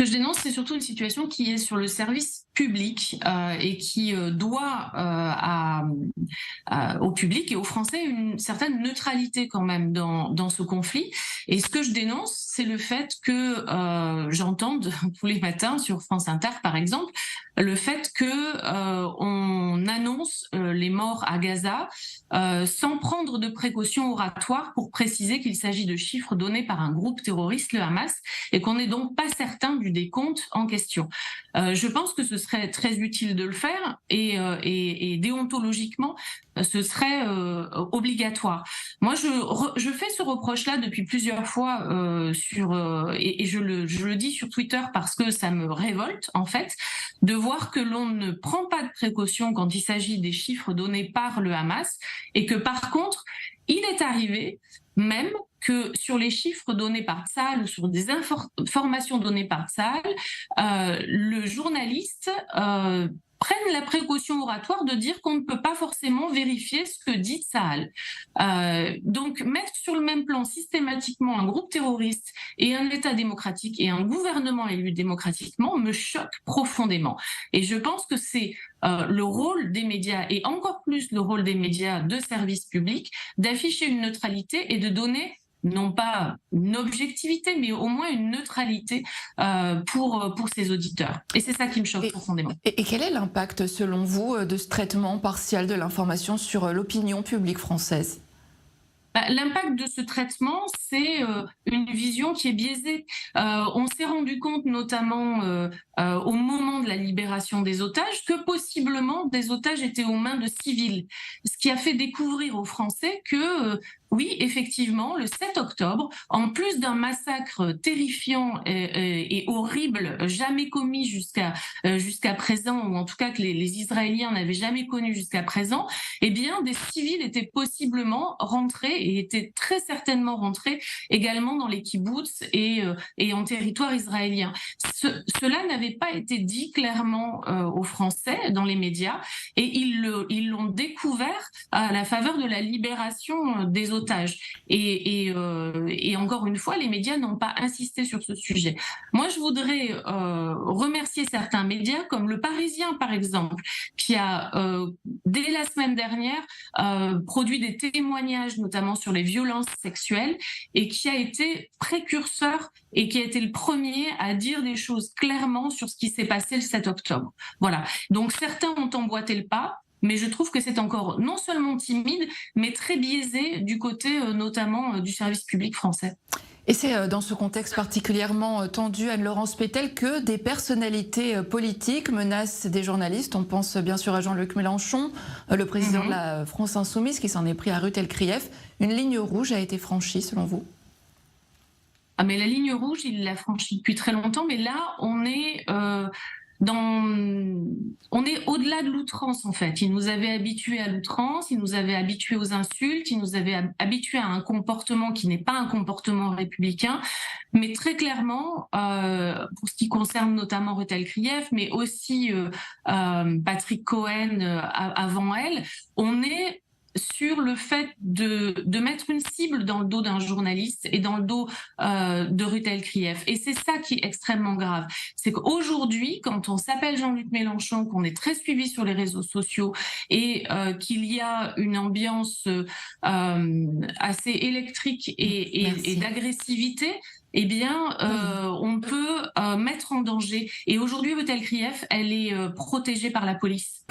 que je dénonce, c'est surtout une situation qui est sur le service public et qui doit au public et aux Français une certaine neutralité quand même dans ce conflit. Et ce que je dénonce, c'est le fait que j'entende tous les matins sur France Inter, par exemple, le fait que on annonce les morts à Gaza sans prendre de précautions oratoires pour préciser qu'il s'agit de chiffres donnés par un groupe terroriste, le Hamas, et qu'on n'est donc pas certain du décompte en question. Je pense que ce serait très utile de le faire et déontologiquement, ce serait obligatoire. Moi, je fais ce reproche-là depuis plusieurs fois et je le dis sur Twitter parce que ça me révolte en fait de voir que l'on ne prend pas de précautions quand il s'agit des chiffres donnés par le Hamas et que par contre, il est arrivé même que sur les chiffres donnés par Tsahal ou sur des informations données par Tsahal, le journaliste prenne la précaution oratoire de dire qu'on ne peut pas forcément vérifier ce que dit Tsahal. Donc mettre sur le même plan systématiquement un groupe terroriste et un État démocratique et un gouvernement élu démocratiquement me choque profondément. Et je pense que c'est le rôle des médias et encore plus le rôle des médias de service public d'afficher une neutralité et de donner non pas une objectivité, mais au moins une neutralité pour ses auditeurs. Et c'est ça qui me choque profondément. Et quel est l'impact, selon vous, de ce traitement partial de l'information sur l'opinion publique française ? L'impact de ce traitement, c'est une vision qui est biaisée. On s'est rendu compte, notamment au moment de la libération des otages, que possiblement des otages étaient aux mains de civils. Ce qui a fait découvrir aux Français que oui, effectivement, le 7 octobre, en plus d'un massacre terrifiant et horrible, jamais commis jusqu'à présent, ou en tout cas que les Israéliens n'avaient jamais connu jusqu'à présent, eh bien, des civils étaient possiblement rentrés et étaient très certainement rentrés également dans les kibboutz et en territoire israélien. Cela n'avait pas été dit clairement aux Français dans les médias et ils l'ont découvert à la faveur de la libération des otages. Et encore une fois, les médias n'ont pas insisté sur ce sujet. Moi, je voudrais remercier certains médias, comme Le Parisien, par exemple, qui a, dès la semaine dernière, produit des témoignages, notamment sur les violences sexuelles, et qui a été précurseur et qui a été le premier à dire des choses clairement sur ce qui s'est passé le 7 octobre. Voilà. Donc, certains ont emboîté le pas, mais je trouve que c'est encore non seulement timide, mais très biaisé du côté notamment du service public français. Et c'est dans ce contexte particulièrement tendu, Anne-Laurence Pétel, que des personnalités politiques menacent des journalistes. On pense bien sûr à Jean-Luc Mélenchon, le président de la France Insoumise, qui s'en est pris à Ruth El-Krief. Une ligne rouge a été franchie, selon vous ? Ah, mais la ligne rouge, il l'a franchie depuis très longtemps, mais là, on est au-delà de l'outrance en fait. Il nous avait habitués à l'outrance, il nous avait habitués aux insultes, il nous avait habitués à un comportement qui n'est pas un comportement républicain. Mais très clairement, pour ce qui concerne notamment Ruth El-Krief, mais aussi Patrick Cohen avant elle, on est sur le fait de mettre une cible dans le dos d'un journaliste et dans le dos de Ruth El-Krief. Et c'est ça qui est extrêmement grave. C'est qu'aujourd'hui, quand on s'appelle Jean-Luc Mélenchon, qu'on est très suivi sur les réseaux sociaux et qu'il y a une ambiance assez électrique et d'agressivité, eh bien, on peut mettre en danger. Et aujourd'hui, Ruth El-Krief, elle est protégée par la police.